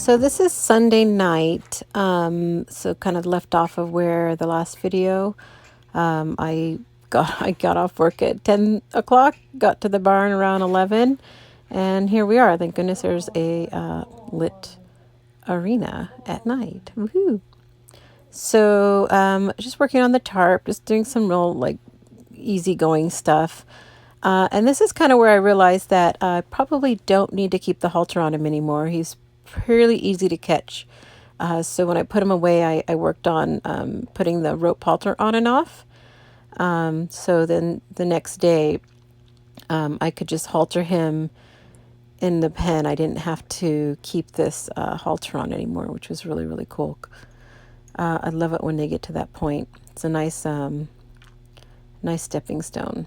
So this is Sunday night, so kind of left off of where the last video. I got off work at 10 o'clock, got to the barn around 11, and here we are. Thank goodness there's a lit arena at night. Woohoo! So just working on the tarp, just doing some real like easygoing stuff. And this is kind of where I realized that I probably don't need to keep the halter on him anymore. He's fairly easy to catch. So when I put him away, I worked on putting the rope halter on and off. So then the next day, I could just halter him in the pen. I didn't have to keep this halter on anymore, which was really, really cool. I love it when they get to that point. It's a nice, nice stepping stone.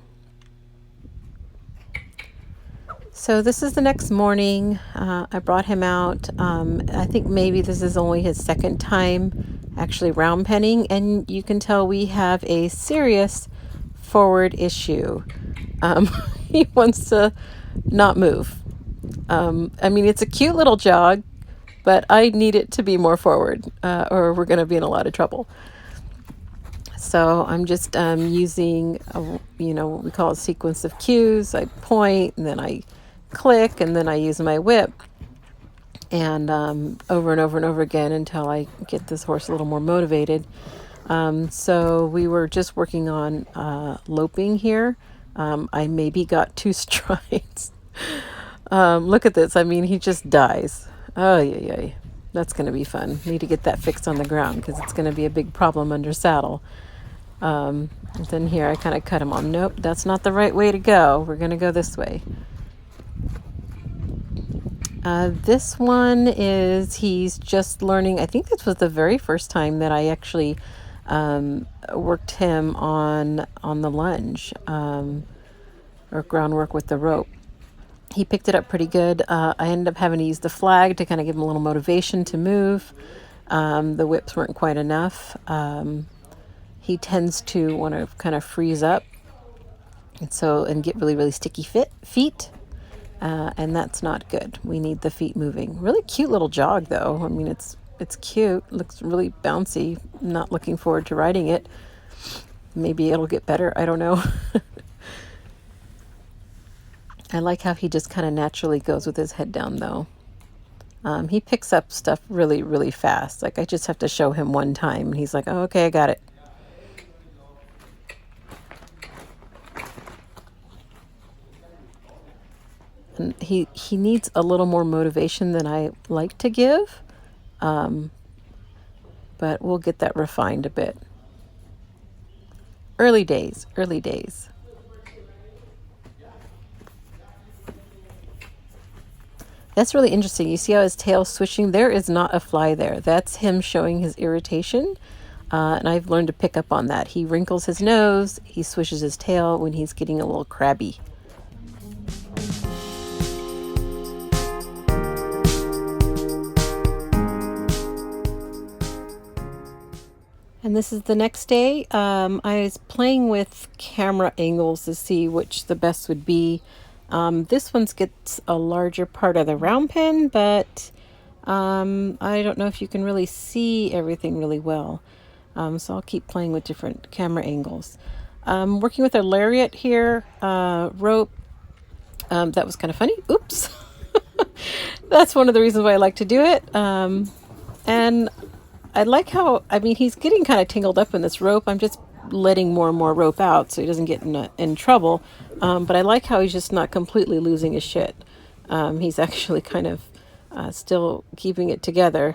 So this is the next morning. I brought him out. I think maybe this is only his second time actually round penning, and you can tell we have a serious forward issue. He wants to not move. I mean, it's a cute little jog, but I need it to be more forward, or we're going to be in a lot of trouble. So I'm just using, what we call a sequence of cues. I point, and then I click, and then I use my whip, and over and over and over again until I get this horse a little more motivated. So we were just working on loping here. I maybe got 2 strides. Look at this. I mean, he just dies. Oh, yeah. That's going to be fun. Need to get that fixed on the ground because it's going to be a big problem under saddle. And then here I kind of cut him on. Nope, that's not the right way to go. We're going to go this way. This one he's just learning. I think this was the very first time that I actually worked him on the lunge or groundwork with the rope. He picked it up pretty good. I ended up having to use the flag to kind of give him a little motivation to move. The whips weren't quite enough. He tends to want to kind of freeze up and get really, really sticky feet. And that's not good. We need the feet moving. Really cute little jog, though. I mean, it's cute. Looks really bouncy. Not looking forward to riding it. Maybe it'll get better. I don't know. I like how he just kind of naturally goes with his head down, though. He picks up stuff really, really fast. Like, I just have to show him one time, and he's like, oh, okay, I got it. And he needs a little more motivation than I like to give, but we'll get that refined a bit. Early days. That's really interesting. You see how his tail's swishing? There is not a fly there. That's him showing his irritation, and I've learned to pick up on that. He wrinkles his nose, he swishes his tail when he's getting a little crabby. And this is the next day. I was playing with camera angles to see which the best would be. This one gets a larger part of the round pen, but I don't know if you can really see everything really well. So I'll keep playing with different camera angles. Working with a lariat here, rope. That was kind of funny. Oops. That's one of the reasons why I like to do it. And I like how, he's getting kind of tangled up in this rope. I'm just letting more and more rope out so he doesn't get in trouble. But I like how he's just not completely losing his shit. He's actually kind of still keeping it together.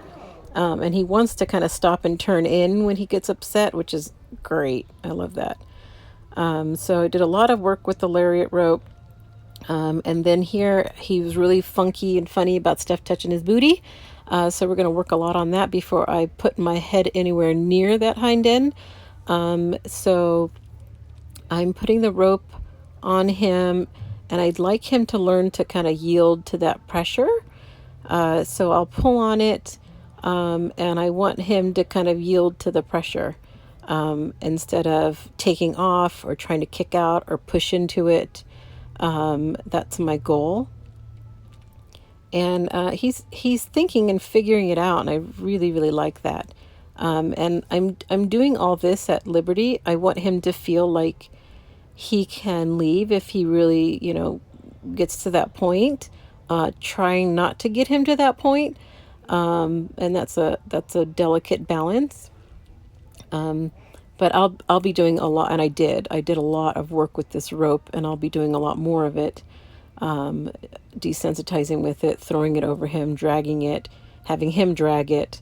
And he wants to kind of stop and turn in when he gets upset, which is great. I love that. So I did a lot of work with the lariat rope. And then here he was really funky and funny about stuff touching his booty. So we're going to work a lot on that before I put my head anywhere near that hind end. So I'm putting the rope on him, and I'd like him to learn to kind of yield to that pressure. So I'll pull on it, and I want him to kind of yield to the pressure instead of taking off or trying to kick out or push into it. That's my goal. And he's thinking and figuring it out, and I really really like that. And I'm doing all this at liberty. I want him to feel like he can leave if he really, gets to that point. Trying not to get him to that point, and that's a delicate balance. But I'll be doing a lot, and I did a lot of work with this rope, and I'll be doing a lot more of it. Desensitizing with it, throwing it over him, dragging it, having him drag it,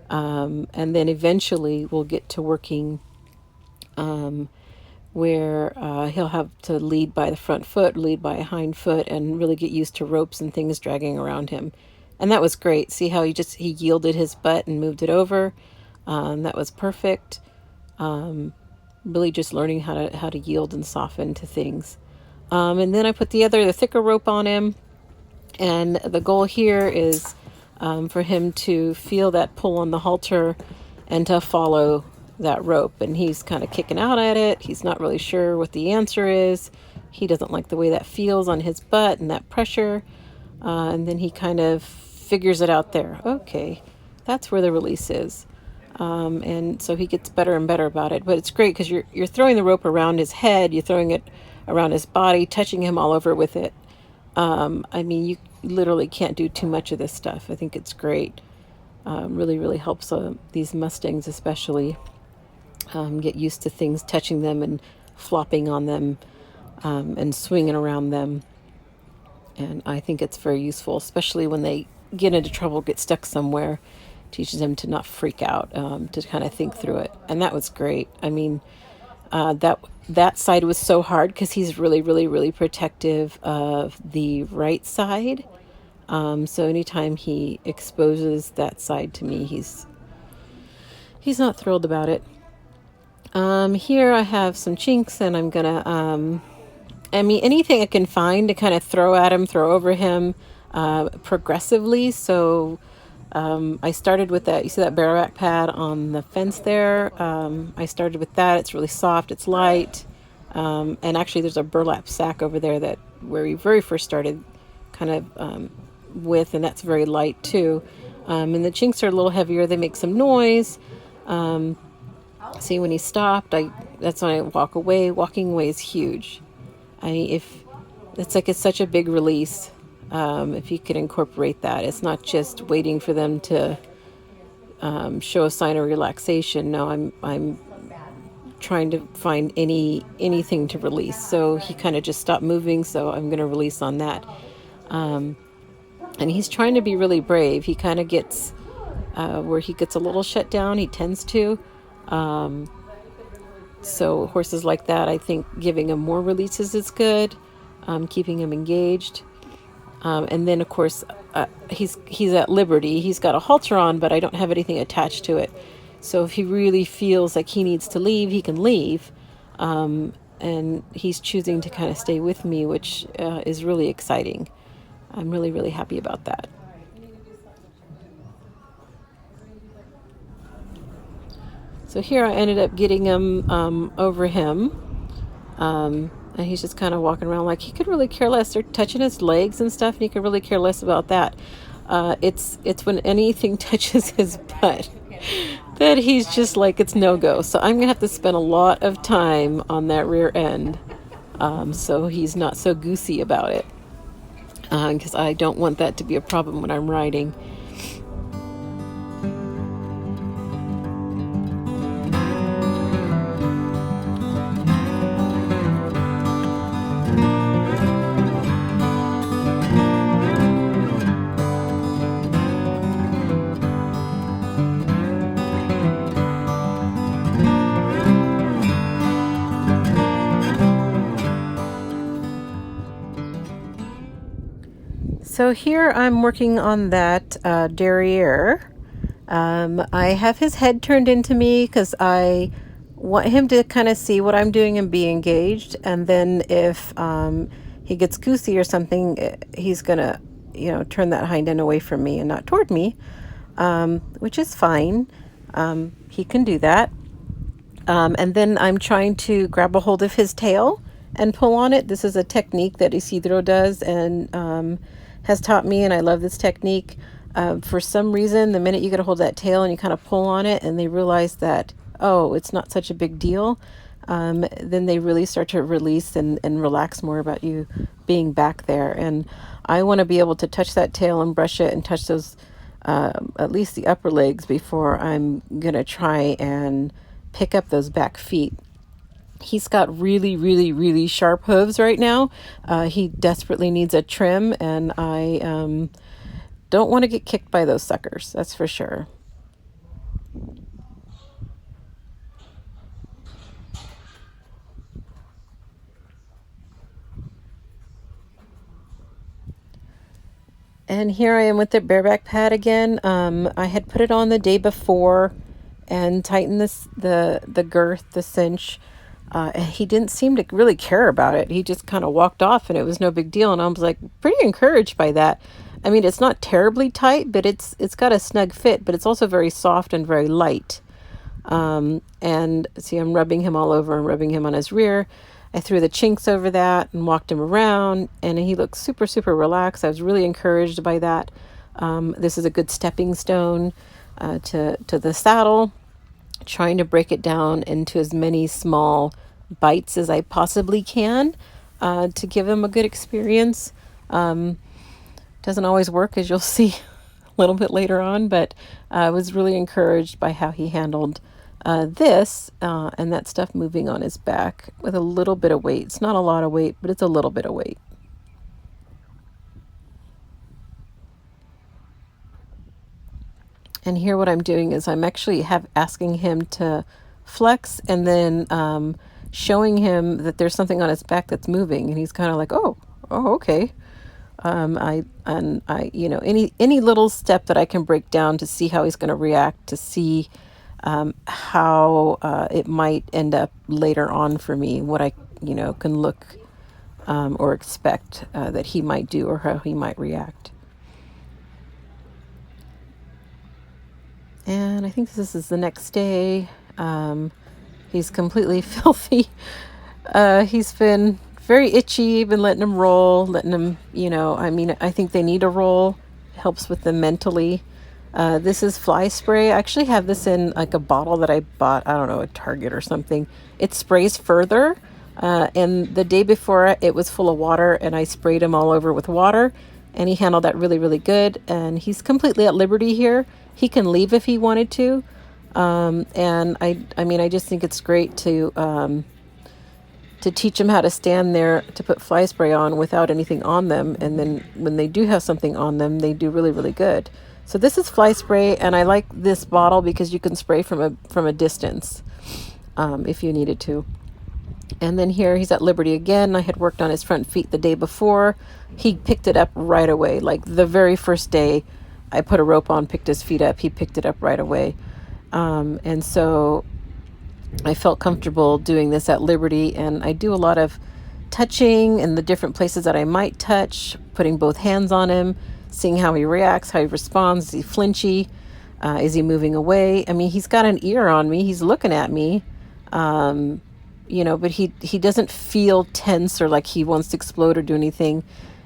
and then eventually we'll get to working where he'll have to lead by the front foot, lead by a hind foot, and really get used to ropes and things dragging around him. And that was great. See how he yielded his butt and moved it over. That was perfect. Really just learning how to yield and soften to things. And then I put the thicker rope on him, and the goal here is for him to feel that pull on the halter and to follow that rope. And he's kind of kicking out at it. He's not really sure what the answer is. He doesn't like the way that feels on his butt and that pressure. And then he kind of figures it out there. Okay, that's where the release is. And so he gets better and better about it. But it's great because you're throwing the rope around his head, you're throwing it around his body, touching him all over with it. You literally can't do too much of this stuff. I think it's great. Really, really helps these Mustangs especially get used to things touching them and flopping on them and swinging around them. And I think it's very useful, especially when they get into trouble, get stuck somewhere. Teaches them to not freak out, to kind of think through it. And that was great. That side was so hard because he's really, really, really protective of the right side. So anytime he exposes that side to me, he's not thrilled about it. Here I have some chinks, and I'm gonna, anything I can find to kind of throw at him, throw over him, progressively. So I started with that. You see that bareback pad on the fence there? I started with that. It's really soft. It's light. And actually there's a burlap sack over there where we very first started kind of with, and that's very light too. And the chinks are a little heavier. They make some noise. See, when he stopped, that's when I walk away. Walking away is huge. If it's such a big release. If you could incorporate that, it's not just waiting for them to show a sign of relaxation. No, I'm trying to find anything to release. So he kind of just stopped moving, so I'm going to release on that. And he's trying to be really brave. He kind of gets where he gets a little shut down. He tends to. So horses like that, I think giving him more releases is good. Keeping him engaged. And then, of course, he's at liberty. He's got a halter on, but I don't have anything attached to it. So if he really feels like he needs to leave, he can leave. And he's choosing to kind of stay with me, which is really exciting. I'm really, really happy about that. So here I ended up getting him over him. And he's just kind of walking around like he could really care less. They're touching his legs and stuff, and he could really care less about that. It's when anything touches his butt that he's just like, it's no-go. So I'm going to have to spend a lot of time on that rear end so he's not so goosey about it, because I don't want that to be a problem when I'm riding. So here I'm working on that derriere. I have his head turned into me because I want him to kind of see what I'm doing and be engaged. And then if he gets goosey or something, he's going to, turn that hind end away from me and not toward me, which is fine. He can do that. And then I'm trying to grab a hold of his tail and pull on it. This is a technique that Isidro does, and has taught me, and I love this technique. For some reason, the minute you get a hold of that tail and you kind of pull on it and they realize that, oh, it's not such a big deal, then they really start to release and relax more about you being back there. And I want to be able to touch that tail and brush it and touch those, at least the upper legs, before I'm going to try and pick up those back feet. He's got really, really, really sharp hooves right now. He desperately needs a trim, and I don't want to get kicked by those suckers, that's for sure. And here I am with the bareback pad again. I had put it on the day before and tightened the girth, the cinch. And he didn't seem to really care about it. He just kind of walked off and it was no big deal. And I was like pretty encouraged by that. I mean, it's not terribly tight, but it's got a snug fit, but it's also very soft and very light. And see, I'm rubbing him all over and rubbing him on his rear. I threw the chinks over that and walked him around, and he looked super, super relaxed. I was really encouraged by that. This is a good stepping stone to the saddle, trying to break it down into as many small bites as I possibly can to give him a good experience. Doesn't always work, as you'll see a little bit later on, but I was really encouraged by how he handled this and that stuff moving on his back with a little bit of weight. It's not a lot of weight, but it's a little bit of weight. And here what I'm doing is I'm actually asking him to flex and then showing him that there's something on his back that's moving, and he's kind of like, oh, okay. I any little step that I can break down to see how he's going to react, to see how it might end up later on for me, what I can look or expect that he might do or how he might react. And I think this is the next day. He's completely filthy. He's been very itchy, been letting him roll, letting him, I think they need a roll. Helps with them mentally. This is fly spray. I actually have this in like a bottle that I bought, I don't know, at Target or something. It sprays further. And the day before it was full of water, and I sprayed him all over with water, and he handled that really, really good. And he's completely at liberty here. He can leave if he wanted to. And I just think it's great to teach them how to stand there to put fly spray on without anything on them. And then when they do have something on them, they do really, really good. So this is fly spray, and I like this bottle because you can spray from a distance if you needed to. And then here he's at liberty again. I had worked on his front feet the day before. He picked it up right away. Like the very first day I put a rope on, picked his feet up, he picked it up right away. And so I felt comfortable doing this at liberty, and I do a lot of touching in the different places that I might touch, putting both hands on him, seeing how he reacts, how he responds. Is he flinchy? Is he moving away? I mean, he's got an ear on me. He's looking at me, but he doesn't feel tense or like he wants to explode or do anything.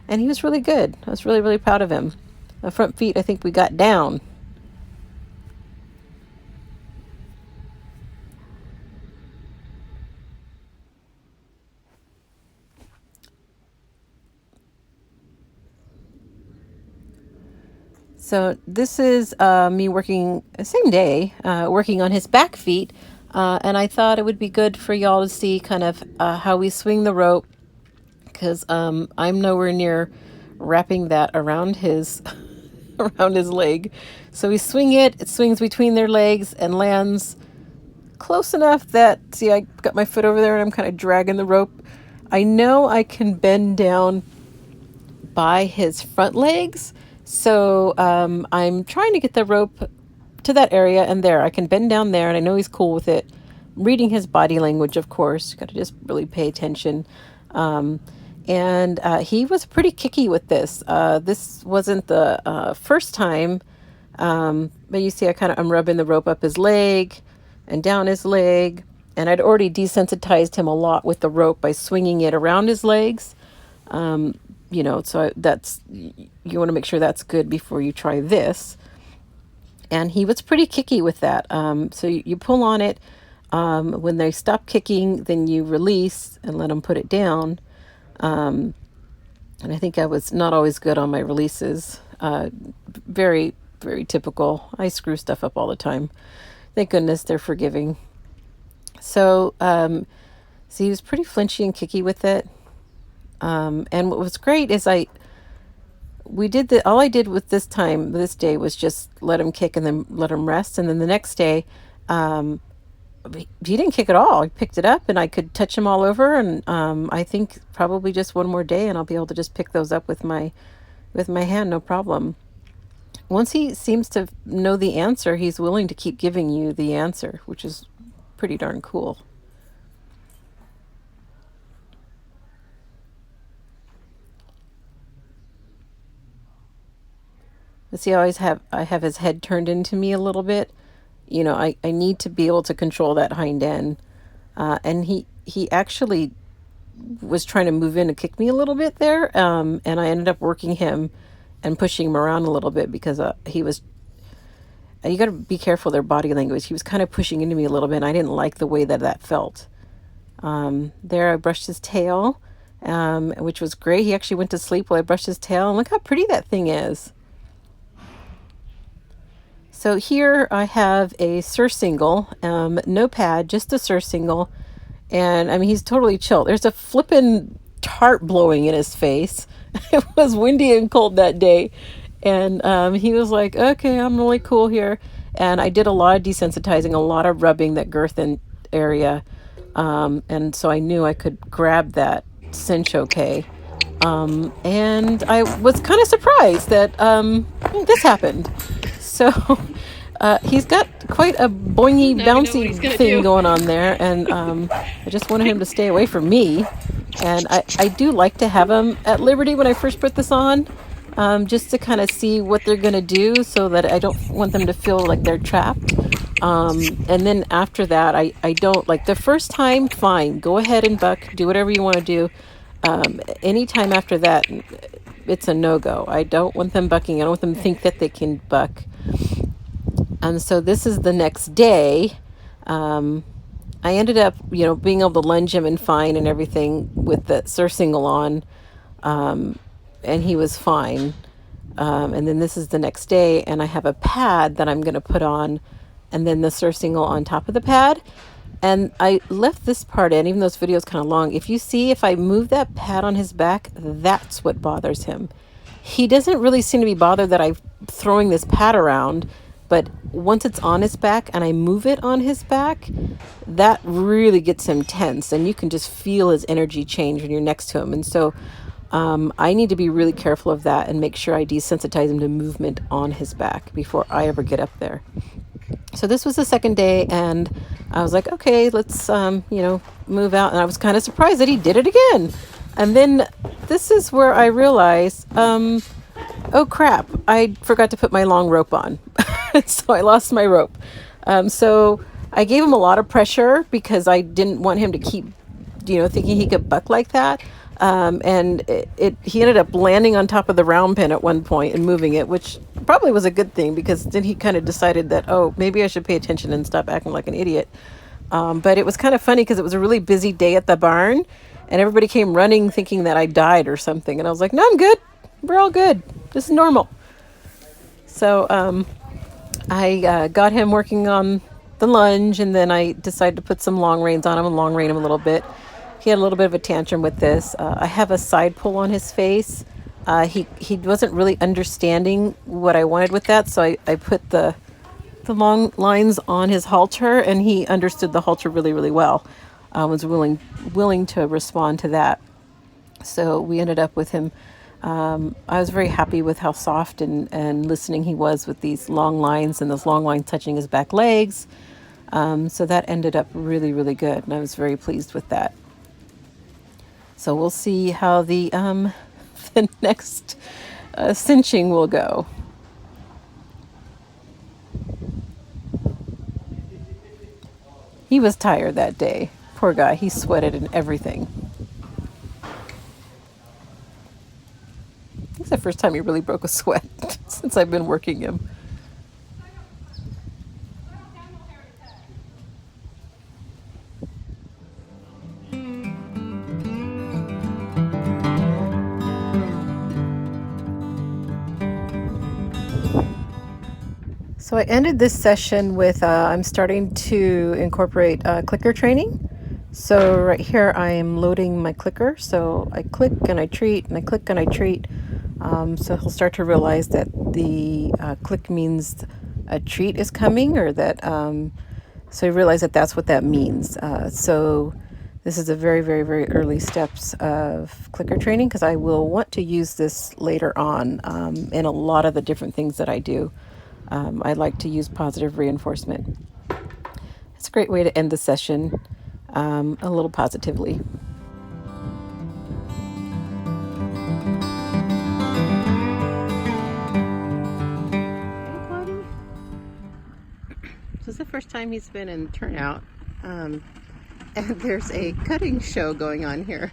And he was really good. I was really, really proud of him. The front feet, I think we got down. So this is me working same day, working on his back feet. And I thought it would be good for y'all to see kind of how we swing the rope, because I'm nowhere near wrapping that around his around his leg. So we swing it swings between their legs and lands close enough that, see, I got my foot over there and I'm kind of dragging the rope. I know I can bend down by his front legs. So I'm trying to get the rope to that area, and there I can bend down there, and I know he's cool with it. Reading his body language, of course, got to just really pay attention. And he was pretty kicky with this. This wasn't the first time, but you see I'm rubbing the rope up his leg and down his leg, and I'd already desensitized him a lot with the rope by swinging it around his legs. So you want to make sure that's good before you try this. And he was pretty kicky with that. So you pull on it. When they stop kicking, then you release and let them put it down. And I think I was not always good on my releases. Very, very typical. I screw stuff up all the time. Thank goodness they're forgiving. So, he was pretty flinchy and kicky with it. And what was great is all I did with this day was just let him kick and then let him rest. And then the next day, he didn't kick at all. He picked it up and I could touch him all over. And I think probably just one more day and I'll be able to just pick those up with my hand, no problem. Once he seems to know the answer, he's willing to keep giving you the answer, which is pretty darn cool. See how I have his head turned into me a little bit. I need to be able to control that hind end. And he actually was trying to move in and kick me a little bit there. And I ended up working him and pushing him around a little bit because he was, you got to be careful of their body language. He was kind of pushing into me a little bit and I didn't like the way that felt. There I brushed his tail, which was great. He actually went to sleep while I brushed his tail. And look how pretty that thing is. So here I have a surcingle, no pad, just a surcingle. And I mean, he's totally chill. There's a flippin' tart blowing in his face. It was windy and cold that day. And he was like, okay, I'm really cool here. And I did a lot of desensitizing, a lot of rubbing that girth area. And so I knew I could grab that cinch okay. And I was kind of surprised that this happened. So he's got quite a boingy, bouncy thing going on there, and I just wanted him to stay away from me. And I do like to have him at liberty when I first put this on, just to kind of see what they're going to do so that I don't want them to feel like they're trapped. And then after that, I don't, like the first time, fine, go ahead and buck, do whatever you want to do. Anytime after that, it's a no-go. I don't want them bucking. I don't want them to think that they can buck. And so this is the next day. I ended up, being able to lunge him and fine and everything with the surcingle on. And he was fine. And then this is the next day, and I have a pad that I'm going to put on, and then the surcingle on top of the pad. And I left this part in, even though this video is kind of long. If I move that pad on his back, that's what bothers him. He doesn't really seem to be bothered that I'm throwing this pad around, but once it's on his back and I move it on his back, that really gets him tense, and you can just feel his energy change when you're next to him. And so I need to be really careful of that and make sure I desensitize him to movement on his back before I ever get up there. So this was the second day, and I was like, okay, let's, move out. And I was kind of surprised that he did it again. And then this is where I realized, oh crap, I forgot to put my long rope on. So I lost my rope. So I gave him a lot of pressure because I didn't want him to keep, thinking he could buck like that. And he ended up landing on top of the round pen at one point and moving it, which probably was a good thing because then he kind of decided that, oh, maybe I should pay attention and stop acting like an idiot. But it was kind of funny because it was a really busy day at the barn and everybody came running thinking that I died or something. And I was like, no, I'm good. We're all good. This is normal. So I got him working on the lunge, and then I decided to put some long reins on him and long rein him a little bit. He had a little bit of a tantrum with this. I have a side pull on his face. He wasn't really understanding what I wanted with that, so I put the long lines on his halter, and he understood the halter really, really well. Was willing to respond to that. So we ended up with him. I was very happy with how soft and listening he was with these long lines and those long lines touching his back legs. So that ended up really, really good, and I was very pleased with that. So we'll see how the next cinching will go. He was tired that day. Poor guy. He sweated and everything. first time he really broke a sweat since I've been working him. So I ended this session with I'm starting to incorporate clicker training. So right here I am loading my clicker. So I click and I treat and I click and I treat. So he'll start to realize that the click means a treat is coming, or that so he realized that that's what that means. So this is a very, very, very early steps of clicker training, because I will want to use this later on in a lot of the different things that I do. I like to use positive reinforcement. It's a great way to end the session a little positively. Hey, buddy. This is the first time he's been in turnout, and there's a cutting show going on here.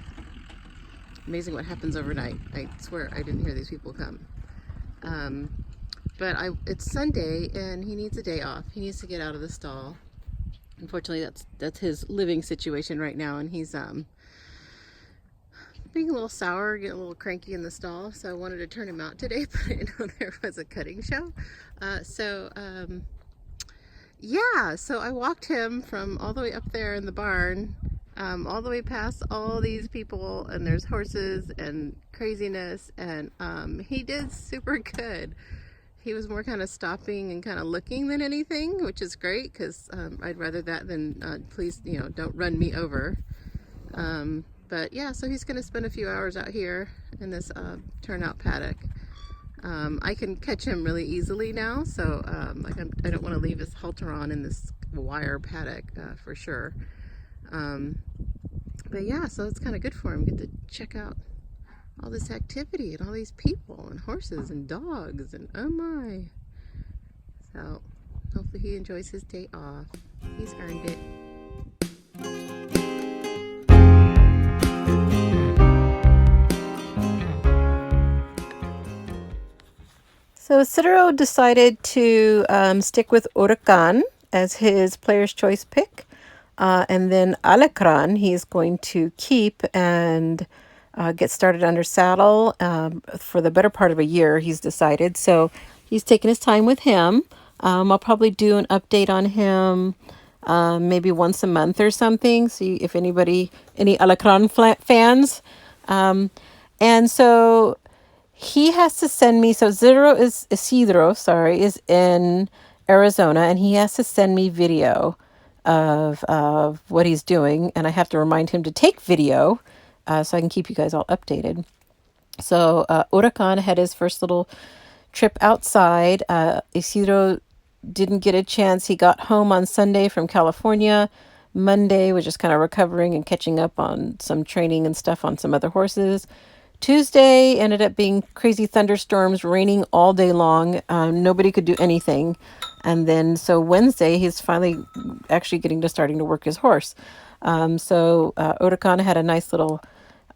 Amazing what happens overnight. I swear I didn't hear these people come. But it's Sunday and he needs a day off. He needs to get out of the stall. Unfortunately, that's his living situation right now, and he's being a little sour, getting a little cranky in the stall. So I wanted to turn him out today, but I didn't know there was a cutting show. Yeah, so I walked him from all the way up there in the barn, all the way past all these people, and there's horses and craziness, and he did super good. He was more kind of stopping and kind of looking than anything, which is great, because I'd rather that than please, don't run me over. But yeah, so he's going to spend a few hours out here in this turnout paddock. I can catch him really easily now, so I don't want to leave his halter on in this wire paddock for sure. But yeah, so it's kind of good for him. Get to check out all this activity and all these people and horses and dogs, and oh my. So hopefully he enjoys his day off. He's earned it. So Isidro decided to stick with Huracan as his player's choice pick. And then Alacran he's going to keep and get started under saddle for the better part of a year, he's decided. So he's taking his time with him. I'll probably do an update on him maybe once a month or something. See if any Alacran fans. And so he has to send me, so Isidro is in Arizona, and he has to send me video of what he's doing, and I have to remind him to take video so I can keep you guys all updated. So Huracan had his first little trip outside. Isidro didn't get a chance. He got home on Sunday from California. Monday was just kind of recovering and catching up on some training and stuff on some other horses. Tuesday ended up being crazy thunderstorms, raining all day long. Nobody could do anything. And then so Wednesday, he's finally actually starting to work his horse. So Huracan had a nice little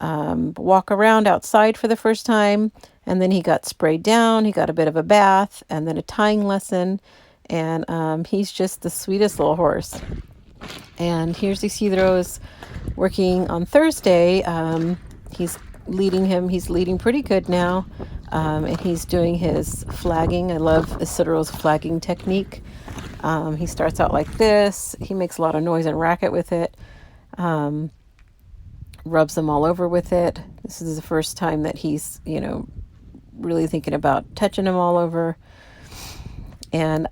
walk around outside for the first time. And then he got sprayed down. He got a bit of a bath and then a tying lesson. And he's just the sweetest little horse. And here's Isidro is working on Thursday. He's leading pretty good now, and he's doing his flagging. I love Isidro's flagging technique. He starts out like this. He makes a lot of noise and racket with it, rubs them all over with it. This is the first time that he's really thinking about touching them all over. And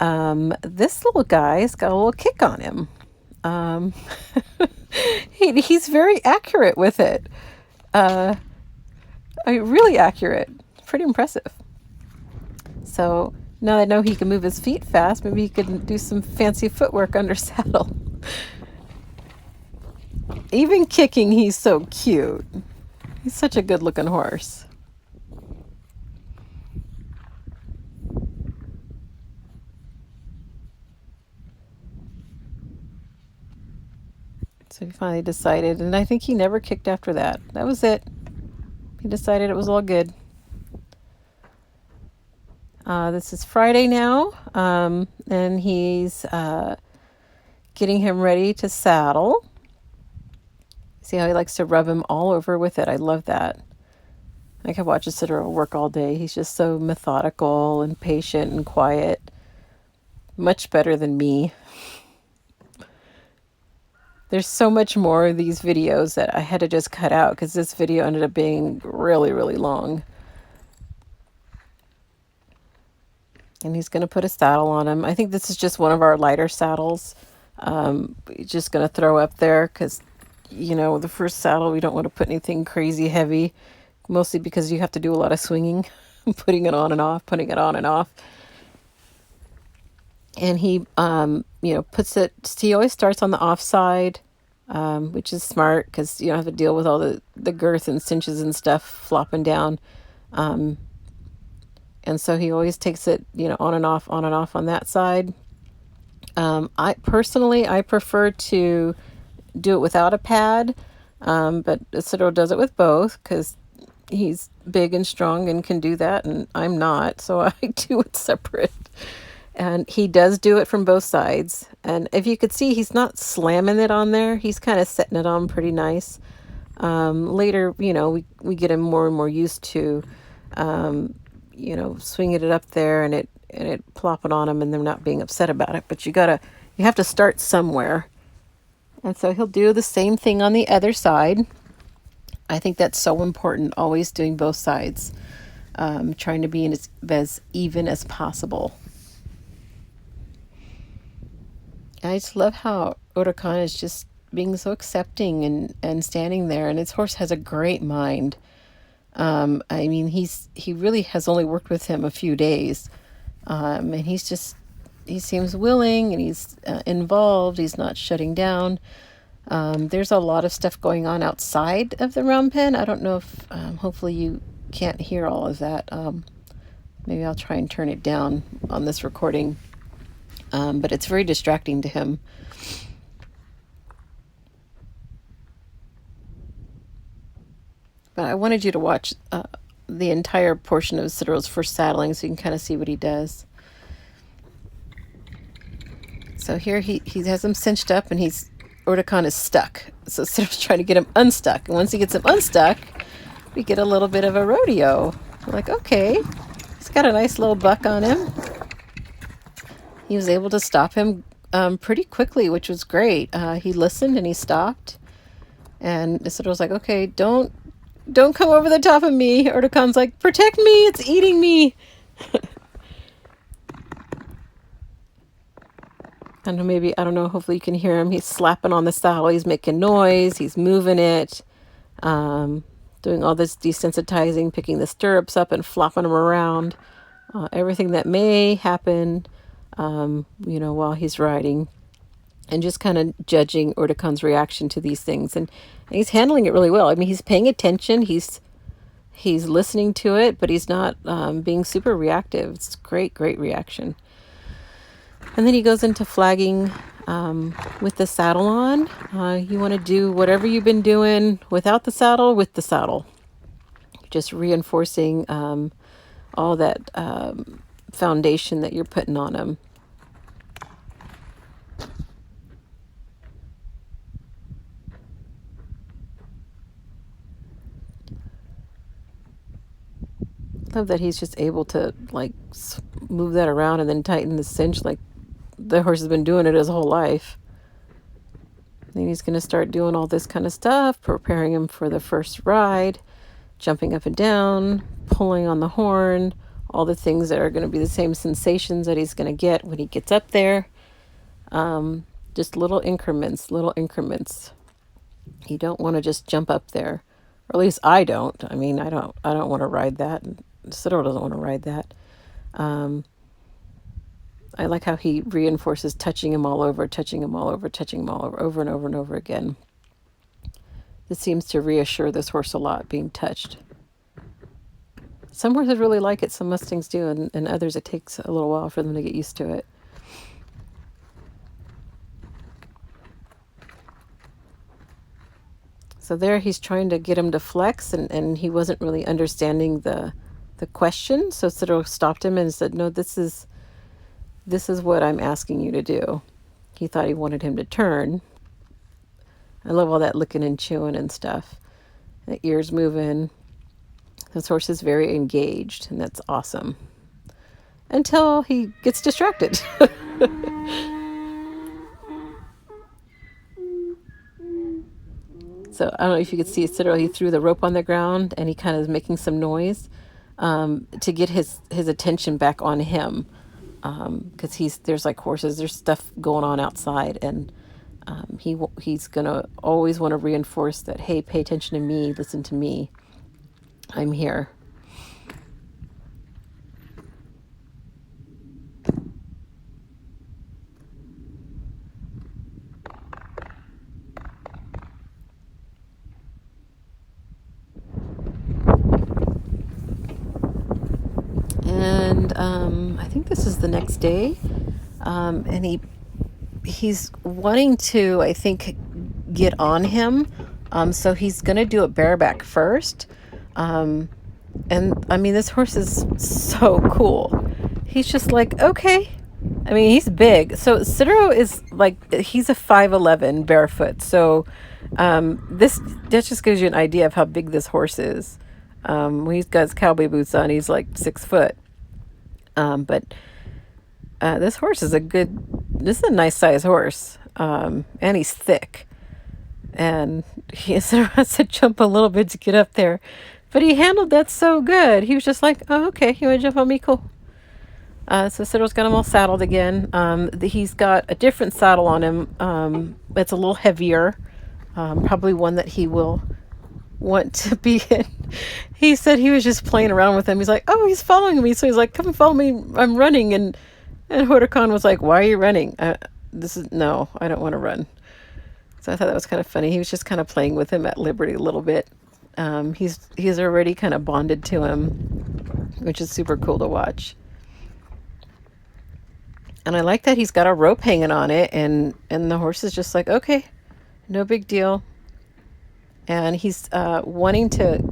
this little guy's got a little kick on him. He's very accurate with it. Really accurate. Pretty impressive. So now I know he can move his feet fast. Maybe he can do some fancy footwork under saddle. Even kicking, he's so cute. He's such a good looking horse. So he finally decided, and I think he never kicked after that. That was it. He decided it was all good. This is Friday now, and he's getting him ready to saddle. See how he likes to rub him all over with it? I love that. I could watch a sitter work all day. He's just so methodical and patient and quiet. Much better than me. There's so much more of these videos that I had to just cut out because this video ended up being really, really long. And he's going to put a saddle on him. I think this is just one of our lighter saddles. Just going to throw up there because, you know, the first saddle, we don't want to put anything crazy heavy. Mostly because you have to do a lot of swinging. Putting it on and off, putting it on and off. And he, puts it, he always starts on the off side, which is smart because you don't have to deal with all the girth and cinches and stuff flopping down. And so he always takes it, on and off on that side. I prefer to do it without a pad, but Isidro does it with both because he's big and strong and can do that, and I'm not, so I do it separate. And he does do it from both sides. And if you could see, he's not slamming it on there. He's kind of setting it on pretty nice. Later, we get him more and more used to, swinging it up there and it plopping on him and them not being upset about it. But you have to start somewhere. And so he'll do the same thing on the other side. I think that's so important, always doing both sides, trying to be as even as possible. I just love how Huracan is just being so accepting and standing there, and his horse has a great mind. He really has only worked with him a few days, and he seems willing and he's involved. He's not shutting down. There's a lot of stuff going on outside of the round pen. I don't know if, hopefully you can't hear all of that. Maybe I'll try and turn it down on this recording. But it's very distracting to him. But I wanted you to watch the entire portion of Isidro's first saddling so you can kind of see what he does. So here he has him cinched up and Huracan is stuck. So Isidro's trying to get him unstuck. And once he gets him unstuck, we get a little bit of a rodeo. We're like, okay, he's got a nice little buck on him. He was able to stop him pretty quickly, which was great. He listened and he stopped. And Isidro was like, okay, don't come over the top of me. Huracan's like, protect me, it's eating me. I don't know, hopefully you can hear him. He's slapping on the saddle, he's making noise, he's moving it, doing all this desensitizing, picking the stirrups up and flopping them around. Everything that may happen while he's riding, and just kind of judging Huracan's reaction to these things. And he's handling it really well. I mean, he's paying attention, he's listening to it, but he's not being super reactive. It's great reaction. And then he goes into flagging with the saddle on. You want to do whatever you've been doing without the saddle with the saddle. Just reinforcing all that foundation that you're putting on him. I love that he's just able to move that around and then tighten the cinch like the horse has been doing it his whole life. Then he's going to start doing all this kind of stuff, preparing him for the first ride, jumping up and down, pulling on the horn, all the things that are going to be the same sensations that he's going to get when he gets up there. Just little increments. You don't want to just jump up there, or at least I don't. I mean, I don't want to ride that. Isidro doesn't want to ride that. I like how he reinforces touching him all over, over and over and over again. This seems to reassure this horse a lot, being touched. Some horses really like it, some Mustangs do, and others it takes a little while for them to get used to it. So there he's trying to get him to flex, and he wasn't really understanding the the question. So Citro stopped him and said, "No, this is what I'm asking you to do." He thought he wanted him to turn. I love all that licking and chewing and stuff. The ears moving. This horse is very engaged, and that's awesome. Until he gets distracted. So I don't know if you could see Citro. He threw the rope on the ground, and he kind of is making some noise to get his attention back on him. Because there's like horses, there's stuff going on outside, and he's gonna always want to reinforce that, hey, pay attention to me, listen to me, I'm here. And I think this is the next day, and he's wanting to, I think, get on him. So he's going to do it bareback first. And I mean, this horse is so cool. He's just like, okay. I mean, he's big. So Citro is like, he's a 5'11" barefoot. So that just gives you an idea of how big this horse is. When he's got his cowboy boots on, he's like 6 foot. But this horse is this is a nice size horse. And he's thick. And he has to jump a little bit to get up there. But he handled that so good. He was just like, oh, okay, you want to jump on me? Cool. So Citro's got him all saddled again. He's got a different saddle on him. It's a little heavier. Probably one that he will want to be in. He said he was just playing around with him. He's like, oh, he's following me. So he's like, come and follow me. I'm running. And Huracan was like, why are you running? No, I don't want to run. So I thought that was kind of funny. He was just kind of playing with him at liberty a little bit. He's already kind of bonded to him, which is super cool to watch. And I like that he's got a rope hanging on it, and the horse is just like, okay, no big deal. And he's wanting to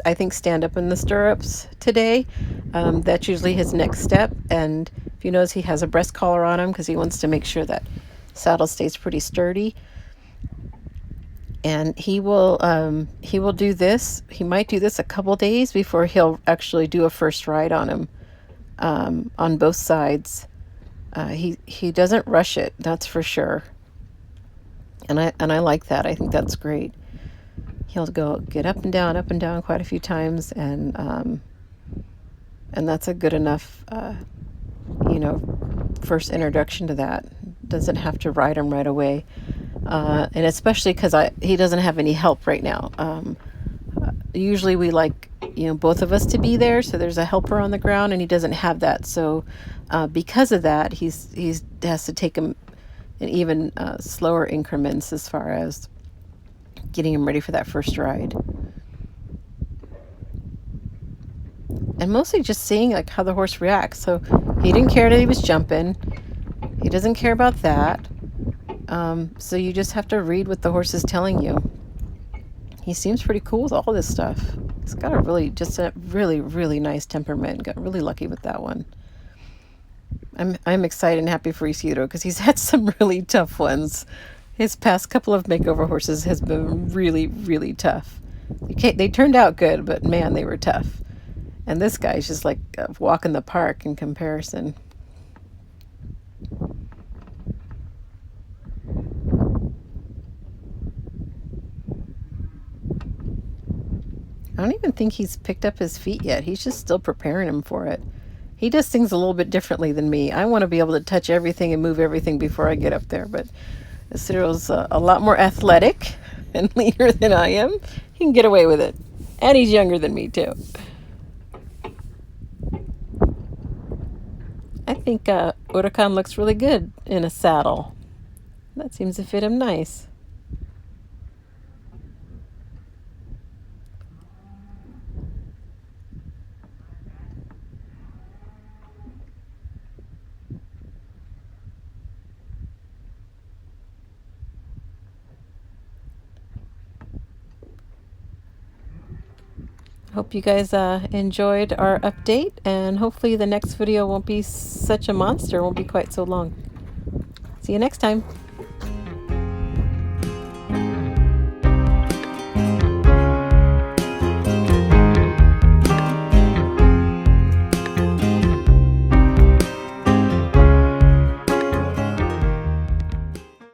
I think, stand up in the stirrups today. That's usually his next step. And if you notice, he has a breast collar on him because he wants to make sure that saddle stays pretty sturdy. And he will do this. He might do this a couple days before he'll actually do a first ride on him, on both sides. He doesn't rush it, that's for sure. And I like that. I think that's great. He'll get up and down quite a few times, and that's a good enough, first introduction to that. Doesn't have to ride him right away, and especially because he doesn't have any help right now. Usually we like, both of us to be there, so there's a helper on the ground, and he doesn't have that. So because of that, he has to take him in even slower increments as far as getting him ready for that first ride. And mostly just seeing like how the horse reacts. So he didn't care that he was jumping. He doesn't care about that. So you just have to read what the horse is telling you. He seems pretty cool with all this stuff. He's got a really, really nice temperament. Got really lucky with that one. I'm excited and happy for Isidro because he's had some really tough ones. His past couple of makeover horses has been really, really tough. They turned out good, but man, they were tough. And this guy's just like a walk in the park in comparison. I don't even think he's picked up his feet yet. He's just still preparing him for it. He does things a little bit differently than me. I want to be able to touch everything and move everything before I get up there, but Cyril's a lot more athletic and leaner than I am. He can get away with it. And he's younger than me, too. I think Huracan looks really good in a saddle. That seems to fit him nice. Hope you guys enjoyed our update, and hopefully the next video won't be such a monster, won't be quite so long. See you next time.